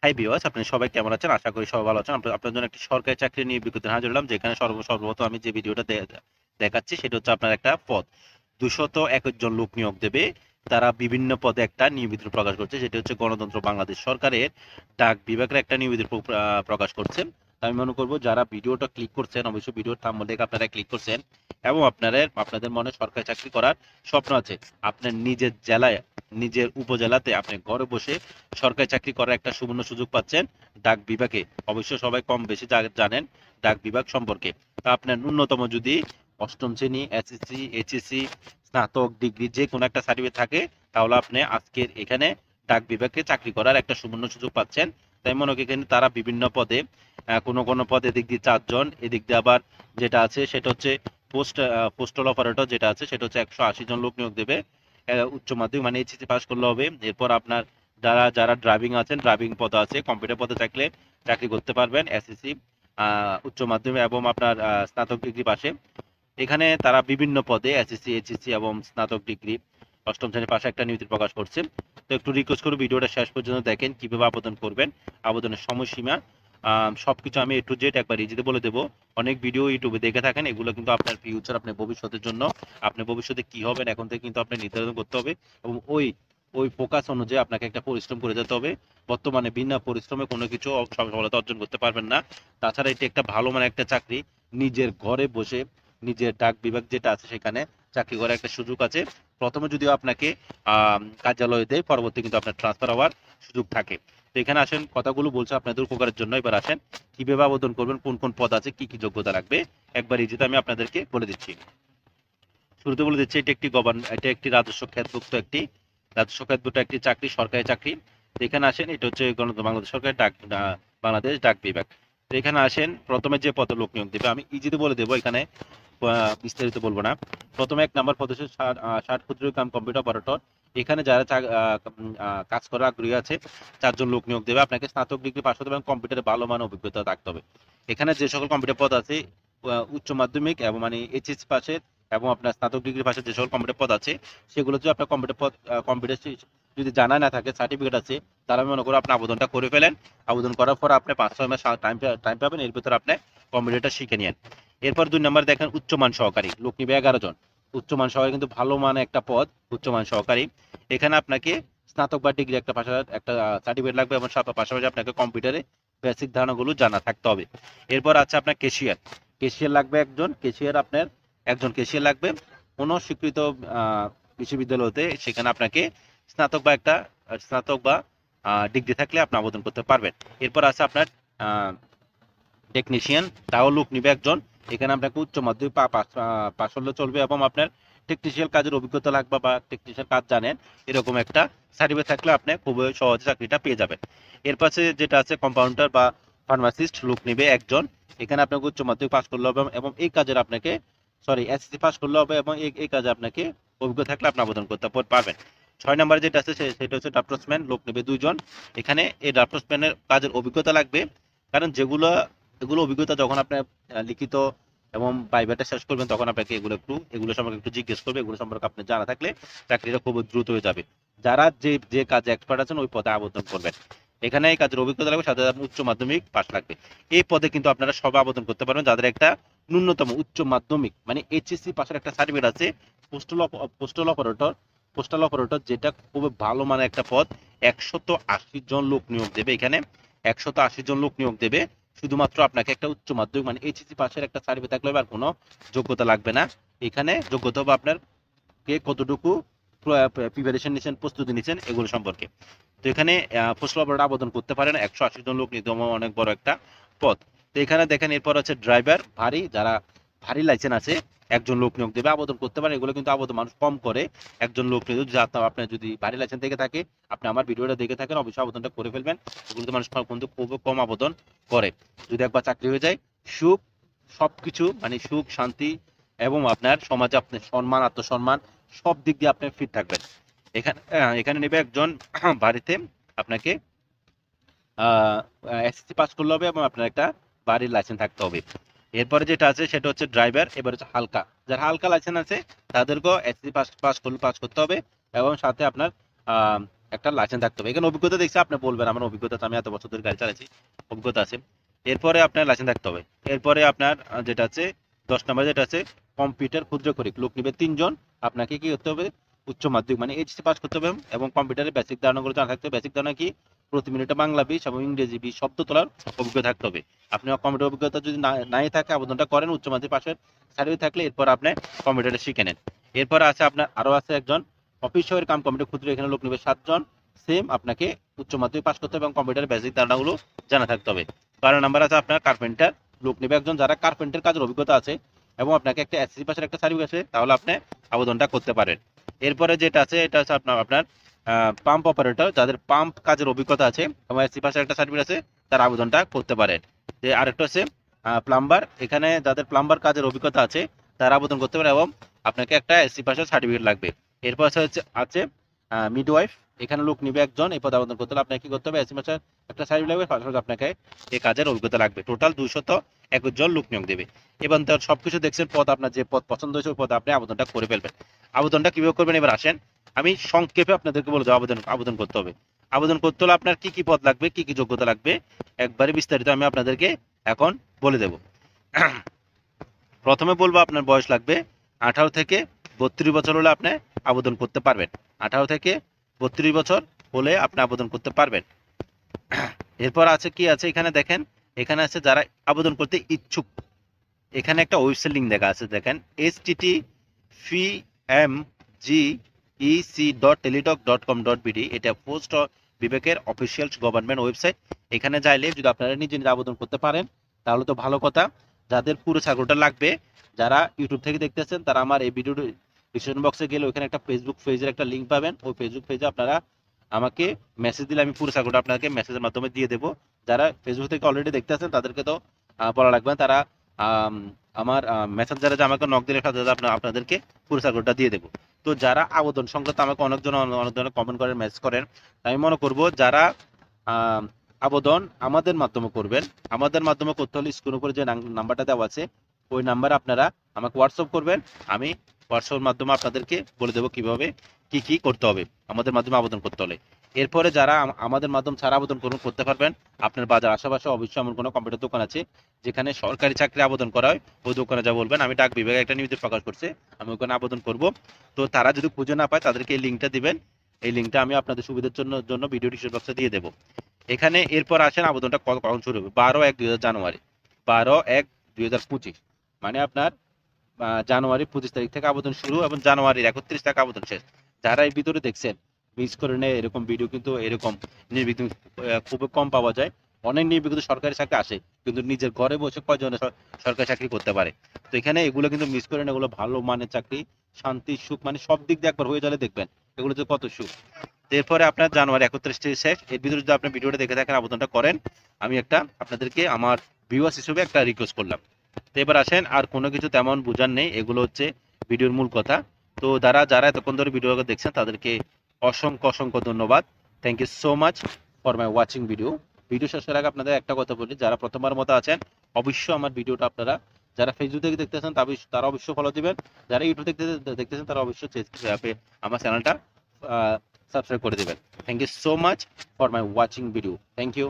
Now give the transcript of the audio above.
Hi viewers, আপনি সবাই কেমন আছেন? আশা করি সবাই ভালো আছেন। আপনার জন্য একটি সরকারি চাকরি নিয়ে বিজ্ঞপ্তি হাজির হলাম, যেখানে সর্বপ্রথম আমি যে ভিডিওটা দেখাচ্ছি সেটা হচ্ছে আপনার একটা পদ 221 জন লোক নিয়োগ দেবে। তারা বিভিন্ন পদে একটা নিয়োগ প্রকাশ করছে, সেটা হচ্ছে গণতন্ত্র বাংলাদেশ সরকারের ডাক বিভাগের একটা নিয়োগ প্রকাশ করছে। তো আমি মনে করবো যারা ভিডিওটা ক্লিক করছেন, অবশ্যই ভিডিওর থাম্বনেল দেখে আপনারা ক্লিক করছেন এবং আপনাদের মনে সরকারি চাকরি করার স্বপ্ন আছে। আপনার নিজের জেলায়, নিজের উপজেলাতে আপনি ঘরে বসে সরকারি চাকরি করার একটা সুবর্ণ সুযোগ পাচ্ছেন ডাক বিভাগে। অবশ্য সবাই কম বেশি জানেন ডাক বিভাগ সম্পর্কে। তা আপনার ন্যূনতম যদি অষ্টম শ্রেণী, এসএসসি, এইচএসসি, স্নাতক ডিগ্রি যে কোনো একটা সার্টিফিকেট থাকে, তাহলে আপনি আজকের এখানে ডাক বিভাগে চাকরি করার একটা সুবর্ণ সুযোগ পাচ্ছেন। তাই মনে করি এখানে তারা বিভিন্ন পদে, কোনো পদে এদিক দিয়ে 4 জন, এদিক দিয়ে আবার যেটা আছে সেটা হচ্ছে পোস্টাল অপারেটর যেটা আছে সেটা হচ্ছে 180 জন লোক নিয়োগ দেবে। উচ্চ মাধ্যমিক মানে এইচএসসি পাস করলে হবে। এরপর আপনার যারা যারা ড্রাইভিং আছেন, ড্রাইভিং পদ আছে, কম্পিউটার পদে থাকলে চাকরি করতে পারবেন এসএসসি, উচ্চ মাধ্যমিক এবং আপনার স্নাতক ডিগ্রি পাশে। এখানে তারা বিভিন্ন পদে এসএসসি, এইচএসসি এবং স্নাতক ডিগ্রি অষ্টম শ্রেণীর পাশে একটা নিয়োগ প্রকাশ করছে। তো একটু রিকোয়েস্ট করব ভিডিওটা শেষ পর্যন্ত দেখেন কিভাবে আবেদন করবেন, আবেদনের সময়সীমা, সবকিছু আমি A to Z একবার ইজিতে বলে দেবো। অনেক ভিডিও ইউটিউবে দেখে থাকেন, এগুলো কিন্তু আপনার ফিউচার, আপনার ভবিষ্যতের জন্য, আপনি ভবিষ্যতে কি হবেন এখন থেকে কিন্তু আপনি নির্ধারণ করতে হবে এবং ওই ওই ফোকাস অনুযায়ী আপনাকে একটা পরিশ্রম করে যেতে হবে। বর্তমানে বিনা পরিশ্রমে কোনো কিছু সফলতা অর্জন করতে পারবেন না। তাছাড়া এটি একটা ভালো মানে একটা চাকরি, নিজের ঘরে বসে নিজের ডাক বিভাগ যেটা আছে সেখানে চাকরি করার একটা সুযোগ আছে। প্রথমে যদিও আপনাকে কার্যালয়ে দেয়, পরবর্তী কিন্তু আপনার ট্রান্সফার হওয়ার সুযোগ থাকে। তো এখানে আসেন, কথাগুলো বলছে আপনাদের উপকারের জন্য। এবার আসেন কিভাবে আবেদন করবেন, কোন কোন পদ আছে, কি কি যোগ্যতা লাগবে, একবার ইজিতে আমি আপনাদেরকে বলে দিচ্ছি। শুরুতে বলে দিচ্ছি, এটা একটি রাজস্ব খাতভুক্ত একটি একটি চাকরি, সরকারি চাকরি। তো এখানে আসেন, এটা হচ্ছে গণতন্ত্র বাংলাদেশ সরকারের বাংলাদেশ ডাক বিভাগ। তো এখানে আসেন, প্রথমে যে পদে লোক নিয়োগ দেবে আমি ইজিতে বলে দেবো, এখানে বিস্তারিত বলবো না। প্রথমে 1 নম্বর পদ হচ্ছে 60 কাম কম্পিউটার অপারেটর। এখানে যারা কাজ করার আগ্রহী আছে, 4 জন লোক নিয়োগ দেবে। আপনাকে স্নাতক ডিগ্রি পাস হতে হবে এবং কম্পিউটারে ভালো মানের অভিজ্ঞতা থাকতে হবে। এখানে যে সকল কম্পিউটার পদ আছে, উচ্চ মাধ্যমিক এবং মানে এইচএস পাশে এবং আপনার স্নাতক ডিগ্রি পাশে যে সকল কম্পিউটার পদ আছে, সেগুলো যদি আপনার কম্পিউটার যদি জানা না থাকে, সার্টিফিকেট আছে, তাহলে আমি মনে করি আপনি আবেদনটা করে ফেলেন। আবেদন করার পর আপনি 5-6 মাস টাইম পাবেন, এর ভিতরে আপনি কম্পিউটারটা শিখে নিন। এরপর 2 নম্বর দেখেন, উচ্চমান সহকারী লোক নিবে 11 জন। উচ্চমান সহকারী কিন্তু ভালো মানে একটা পদ, উচ্চমান সহকারী। এখানে আপনাকে স্নাতক বা ডিগ্রি একটা একটা সার্টিফিকেট লাগবে এবং পাশাপাশি আপনাকে কম্পিউটারে বেসিক ধারণাগুলো জানা থাকতে হবে। এরপর আছে আপনার কেশিয়ার। কেশিয়ার লাগবে একজন, কেশিয়ার লাগবে কোনো স্বীকৃত বিশ্ববিদ্যালয়তে। সেখানে আপনাকে স্নাতক বা ডিগ্রি থাকলে আপনি আবেদন করতে পারবেন। এরপর আছে আপনার টেকনিশিয়ান, তাও লোক নিবে একজন। এখানে আপনাকে উচ্চ মাধ্যমিক পাস হলে চলবে এবং আপনার টেকনিশিয়াল কাজের অভিজ্ঞতা লাগবে বা টেকনিশিয়াল কাজ জানেন, এরকম একটা সার্টিফিকেট থাকলে আপনি খুবই সহজে চাকরিটা পেয়ে যাবেন। এর পাশে যেটা আছে কম্পাউন্ডার বা ফার্মাসিস্ট, লোক নিবে একজন। এখানে আপনাকে উচ্চ মাধ্যমিক পাস করলে হবে এবং এই কাজের আপনাকে এসএসসি পাস করলে হবে এবং এই কাজে আপনাকে অভিজ্ঞতা থাকলে আপনি আবেদন করতে পারবেন। 6 নম্বরে যেটা আছে সেটা হচ্ছে ড্রাফটসম্যান, লোক নেবে 2 জন। এখানে এই ড্রাফটসম্যানের কাজের অভিজ্ঞতা লাগবে, কারণ এগুলো অভিজ্ঞতা যখন আপনার লিখিত এবং ভাইভাটা শেষ করবেন, তখন আপনাকে এগুলো সম্পর্কে একটু জিজ্ঞেস করবে। এগুলো সম্পর্কে আপনি জানা থাকলে চাকরিটা খুব দ্রুত হয়ে যাবে। যারা যে যে কাজে এক্সপার্ট আছেন ওই পদে আবেদন করবেন। এখানে এই কাজের অভিজ্ঞতা লাগবে, সাথে আপনার উচ্চ মাধ্যমিক পাস লাগবে। এই পদে কিন্তু আপনারা সবাই আবেদন করতে পারবেন যাদের একটা ন্যূনতম উচ্চ মাধ্যমিক মানে এইচএসসি পাশের একটা সার্টিফিকেট আছে। Postal postal operator postal operator যেটা খুব ভালো মানে একটা পদ। 180 জন লোক নিয়োগ দেবে এখানে, 180 জন লোক নিয়োগ দেবে। শুধুমাত্র আপনাকে একটা উচ্চ মাধ্যমিক মানে এইচএসসি পাশের একটা সার্টিফিকেট থাকলে হবে, আর কোনো যোগ্যতা লাগবে না। এখানে যোগ্যতা হবে আপনার কে কতটুকু প্রিপারেশন নিচ্ছেন, প্রস্তুতি নিচ্ছেন, এগুলো সম্পর্কে। তো এখানে পোস্টাল অপারেটর আবেদন করতে পারেন, 180 জন লোক নিতে অনেক বড় একটা পদ। তো এখানে দেখেন, এরপর হচ্ছে ড্রাইভার, যারা ভারী লাইসেন্স আছে, একজন লোক নিয়োগ দেবে, আবেদন করতে পারেন। এগুলো কিন্তু আবেদন মানুষ কম করে, একজন লোক নিয়োগ। আপনার যদি ভারী লাইসেন্স থেকে থাকে, আপনি আমার ভিডিওটা দেখে থাকেন, অবশ্যই আবেদনটা করে ফেলবেন। এগুলোতে মানুষ কিন্তু খুব কম আবেদন করে। যদি একবার চাকরি হয়ে যায়, সুখ সবকিছু মানে সুখ শান্তি এবং আপনার সমাজে আপনার সম্মান, আত্মসম্মান, সব দিক দিয়ে আপনি ফিট থাকবেন। এখানে নেবে একজন বাড়িতে আপনাকে এসএসসি পাস করলে হবে এবং আপনার একটা বাড়ির লাইসেন্স থাকতে হবে। এরপরে যেটা আছে সেটা হচ্ছে ড্রাইভার। এবার হচ্ছে হালকা, যার হালকা লাইসেন্স আছে তাদেরকেও এসএসসি পাস করতে হবে এবং সাথে আপনার একটা লাইসেন্স থাকতে হবে। এখানে অভিজ্ঞতা দেখছি, আপনি বলবেন আমার অভিজ্ঞতা আছে, আমি এত বছর ধরে গাড়ি চালাচ্ছি, অভিজ্ঞতা আছে। এরপরে আপনার লাইসেন্স থাকতে হবে। এরপরে আপনার যেটা আছে 10 নম্বর যেটা আছে কম্পিউটার ক্ষুদ্র করি লোক নিবে 3 জন। আপনাকে কি করতে হবে? উচ্চ মাধ্যমিক মানে এইচএসসি পাস করতে হবে এবং কম্পিউটারের বেসিক ধারণাগুলো জানা থাকতে হবে। বেসিক ধারণা কি? প্রতি মিনিটে বাংলা 20 এবং ইংরেজি 20 শব্দ তোলার অভিজ্ঞতা থাকতে হবে। আপনি কম্পিউটার অভিজ্ঞতা যদি নাই থাকে আবেদনটা করেন, উচ্চ মাধ্যমিক পাশের সার্টিফিকেট থাকলে এরপর আপনি কম্পিউটারটা শিখে নেন। এরপর আছে আপনার আরো আছে একজন অফিস সহের কাম কম্পিউটার ক্ষুদ্র, এখানে লোক নেবে 7 জন। সেম আপনাকে উচ্চ মাধ্যমিক পাস করতে হবে এবং কম্পিউটারের বেসিক ধারণাগুলো জানা থাকতে হবে। 12 নাম্বার আছে আপনার কার্পেন্টার লোক নেবে একজন, যারা কার্পেন্টার কাজের অভিজ্ঞতা আছে এবং আপনাকে একটা এসএসসি পাশের একটা সার্টিফিকেট আছে, তাহলে আপনি আবেদনটা করতে পারেন। এরপরে যেটা আছে এটা আছে আপনার পাম্প অপারেটর, যাদের পাম্প কাজের অভিজ্ঞতা আছে এবং এসএসসি পাশের একটা সার্টিফিকেট আছে, তারা আবেদনটা করতে পারেন। যে আরেকটা আছে প্লাম্বার, এখানে যাদের প্লাম্বার কাজের অভিজ্ঞতা আছে তারা আবেদন করতে পারে এবং আপনাকে একটা এসএসসি পাশের সার্টিফিকেট লাগবে। এরপর আছে মিডওয়াইফ, এখানে লোক নিবে একজন। এই পদে আবেদন করতে হলে আপনাকে কি করতে হবে? এসএসসি পাশের একটা সার্টিফিকেট লাগবে, পাশাপাশি আপনাকে এই কাজের অভিজ্ঞতা লাগবে। টোটাল 221 জন লোক নিয়োগ দেবে। এবং তার সবকিছু দেখছেন, পদ আপনার যে পদ পছন্দ হয়েছে ওই পদে আপনি আবেদনটা করে ফেলবেন। আবেদনটা কিভাবে করবেন এবার আসেন আমি সংক্ষেপে আপনাদেরকে বলে দেবো। আবেদন করতে হবে। আবেদন করতে হলে আপনার কি কি পদ লাগবে, কি কি যোগ্যতা লাগবে, একবারে বিস্তারিত আমি আপনাদেরকে এখন বলে দেব। প্রথমে বলবো আপনার বয়স লাগবে 18 থেকে 32 বছর হলে আপনি আবেদন করতে পারবেন। 18 থেকে 32 বছর হলে আপনি আবেদন করতে পারবেন। এরপর আছে কি আছে এখানে দেখেন, এখানে আছে যারা আবেদন করতে ইচ্ছুক। এখানে একটা ওয়েবসাইট লিংক দেখা আছে, দেখেন httpmgec.teletalk.com.bd, এটা পোস্ট বিভাগের অফিসিয়াল গভর্নমেন্ট ওয়েবসাইট। এখানে চাইলে যদি আপনারা নিজে নিজে আবেদন করতে পারেন তাহলে তো ভালো কথা। যাদের পুরো সার্কুলারটা লাগবে, যারা ইউটিউব থেকে দেখতেছেন তারা আমার এই ভিডিও ডিসক্রিপশন বক্সে গেলে ওখানে একটা ফেসবুক পেজের একটা লিঙ্ক পাবেন। ওই ফেসবুক পেজে আপনারা আমাকে মেসেজ দিলে আমি পুরো সার্কুলারটা আপনাকে মেসেজের মাধ্যমে দিয়ে দেবো। যারা ফেসবুক থেকে অলরেডি দেখতেছেন তাদেরকে তো বলা লাগবে না, তারা আমার মেসেঞ্জারে যে আমাকে নক দিলে সাথে সাথে আপনাদেরকে পুরো সার্কুলারটা দিয়ে দেবো। তো যারা আবেদন সংক্রান্ত আমাকে অনেক ধরনের কমেন্ট করেন, মেসেজ করেন, আমি মনে করব যারা আবেদন আমাদের মাধ্যমে করবেন, আমাদের মাধ্যমে করতে হলে স্ক্রিন উপরে যে নাম্বারটা দেওয়া আছে ওই নাম্বারে আপনারা আমাকে হোয়াটসঅ্যাপ করবেন। আমি হোয়াটসঅ্যাপের মাধ্যমে আপনাদেরকে বলে দেবো কিভাবে কি কি করতে হবে আমাদের মাধ্যমে আবেদন করতে হলে। এরপরে যারা আমাদের মাধ্যম ছাড়া আবেদন করতে পারবেন, আপনার বাজার আশেপাশে অবশ্যই এমন কোনো কম্পিউটার দোকান আছে যেখানে সরকারি চাকরি আবেদন করা হয়, ওই দোকানে যা বলবেন আমি ডাক বিভাগে একটা নিউজ প্রকাশ করছে, আমি ওখানে আবেদন করব। তো তারা যদি খুঁজে না পায় তাদেরকে এই লিঙ্কটা দিবেন, এই লিঙ্কটা আমি আপনাদের সুবিধার জন্য ভিডিও ডিসক্রিপশন বক্সে দিয়ে দেবো। এখানে এরপর আসেন আবেদনটা কখন শুরু হবে? 12/1/2025, 12/1/2025 মানে আপনার জানুয়ারি 25 তারিখ থেকে আবেদন শুরু এবং জানুয়ারির 31 তারিখ আবেদন শেষ। যারা এই ভিডিওতে দেখছেন মিস করে নেই, এরকম ভিডিও কিন্তু এরকম নির্বিঘ্ন খুব কম পাওয়া যায়। অনেক নির্বিঘ্ন সরকারি চাকরি আসে কিন্তু নিজের ঘরে বসে কয়জন সরকারি চাকরি করতে পারে। তো এখানে এগুলো কিন্তু মিস করে না, এগুলো ভালো মানের চাকরি, শান্তি সুখ মানে সব দিক দিয়ে একবার হয়ে গেলে দেখবেন এগুলো তো কত সুখ। এরপরে আপনার জানুয়ারি 31 তারিখ শেষ। এর ভিতরে যদি আপনি ভিডিওটা দেখে থাকেন আবেদনটা করেন, আমি একটা আপনাদেরকে আমার ভিউয়ার্স হিসেবে একটা রিকোয়েস্ট করলাম। তো এবার আসেন, আর কোনো কিছু তেমন বোঝার নেই, এগুলো হচ্ছে ভিডিওর মূল কথা। তো যারা এতক্ষণ ধরে ভিডিও দেখছেন তাদেরকে অসংখ্য ধন্যবাদ। Thank you so much for my watching video. Video শেষের আগে আপনাদের একটা কথা বলি, যারা প্রথমবার মতো আছেন অবশ্যই আমার ভিডিওটা আপনারা যারা ফেসবুক থেকে দেখতেছেন তারা অবশ্যই ফলো দিবেন, যারা ইউটিউব থেকে দেখতেছেন তারা অবশ্যই আমার চ্যানেলটা সাবস্ক্রাইব করে দেবেন। Thank you so much for my watching video. Thank you.